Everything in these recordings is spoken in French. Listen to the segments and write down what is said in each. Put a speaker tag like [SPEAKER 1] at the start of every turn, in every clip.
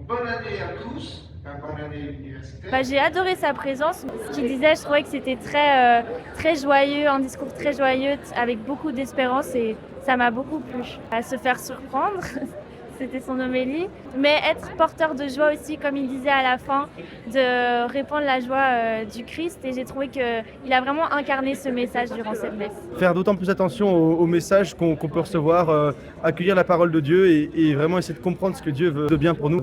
[SPEAKER 1] bonne année à tous, bonne année universitaire.
[SPEAKER 2] J'ai adoré sa présence. Ce qu'il disait, je trouvais que c'était très joyeux, un discours très joyeux, avec beaucoup d'espérance et ça m'a beaucoup plu. À se faire surprendre, c'était son homélie, mais être porteur de joie aussi, comme il disait à la fin, de répandre la joie du Christ. Et j'ai trouvé qu'il a vraiment incarné ce message durant cette messe.
[SPEAKER 3] Faire d'autant plus attention aux messages qu'on peut recevoir, accueillir la parole de Dieu et vraiment essayer de comprendre ce que Dieu veut de bien pour nous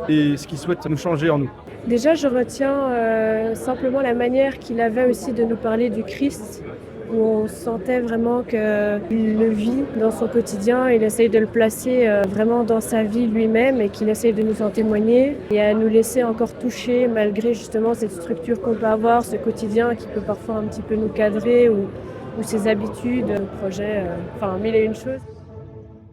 [SPEAKER 3] et ce qu'il souhaite nous changer en nous.
[SPEAKER 4] Déjà, je retiens simplement la manière qu'il avait aussi de nous parler du Christ, où on sentait vraiment qu'il le vit dans son quotidien, il essaye de le placer vraiment dans sa vie lui-même et qu'il essaye de nous en témoigner et à nous laisser encore toucher malgré justement cette structure qu'on peut avoir, ce quotidien qui peut parfois un petit peu nous cadrer ou ses habitudes, nos projets, enfin mille et une choses.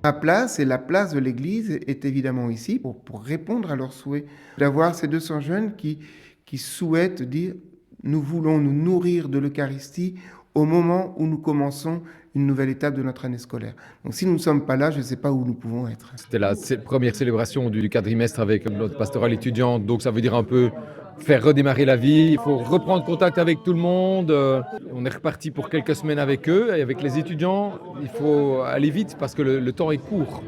[SPEAKER 1] Ma place et la place de l'Église est évidemment ici pour répondre à leurs souhaits, d'avoir ces 200 jeunes qui souhaitent dire nous voulons nous nourrir de l'Eucharistie au moment où nous commençons une nouvelle étape de notre année scolaire. Donc si nous ne sommes pas là, je ne sais pas où nous pouvons être.
[SPEAKER 5] C'était la première célébration du quadrimestre avec notre pastoral étudiant, donc ça veut dire un peu faire redémarrer la vie, il faut reprendre contact avec tout le monde. On est reparti pour quelques semaines avec eux et avec les étudiants, il faut aller vite parce que le temps est court.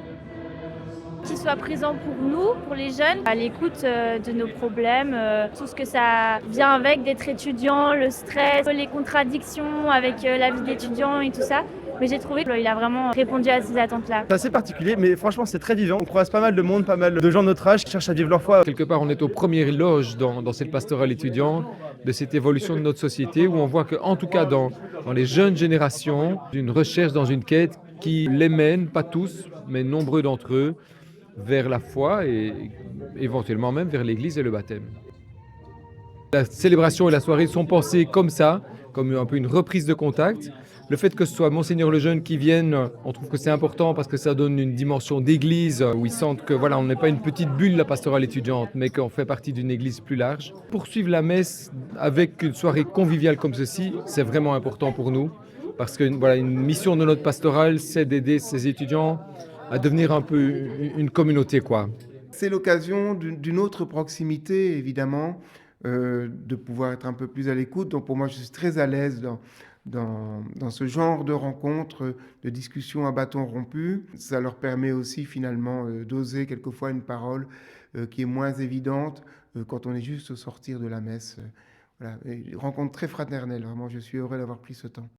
[SPEAKER 2] Qu'il soit présent pour nous, pour les jeunes, à l'écoute de nos problèmes, tout ce que ça vient avec d'être étudiant, le stress, les contradictions avec la vie d'étudiant et tout ça. Mais j'ai trouvé qu'il a vraiment répondu à ces attentes-là.
[SPEAKER 3] C'est assez particulier, mais franchement, c'est très vivant. On croise pas mal de monde, pas mal de gens de notre âge qui cherchent à vivre leur foi.
[SPEAKER 5] Quelque part, on est aux premières loges dans cette pastorale étudiante de cette évolution de notre société où on voit qu'en tout cas dans les jeunes générations, une recherche dans une quête qui les mène, pas tous, mais nombreux d'entre eux, vers la foi et éventuellement même vers l'église et le baptême. La célébration et la soirée sont pensées comme ça, comme un peu une reprise de contact. Le fait que ce soit Monseigneur Lejeune qui vienne, on trouve que c'est important parce que ça donne une dimension d'église où ils sentent que voilà, on n'est pas une petite bulle, la pastorale étudiante, mais qu'on fait partie d'une église plus large. Poursuivre la messe avec une soirée conviviale comme ceci, c'est vraiment important pour nous parce que voilà, une mission de notre pastorale, c'est d'aider ces étudiants à devenir un peu une communauté, quoi.
[SPEAKER 1] C'est l'occasion d'une autre proximité, évidemment, de pouvoir être un peu plus à l'écoute. Donc pour moi, je suis très à l'aise dans ce genre de rencontres, de discussions à bâton rompu. Ça leur permet aussi finalement d'oser quelquefois une parole qui est moins évidente quand on est juste au sortir de la messe. Voilà. Une rencontre très fraternelle, vraiment, je suis heureux d'avoir pris ce temps.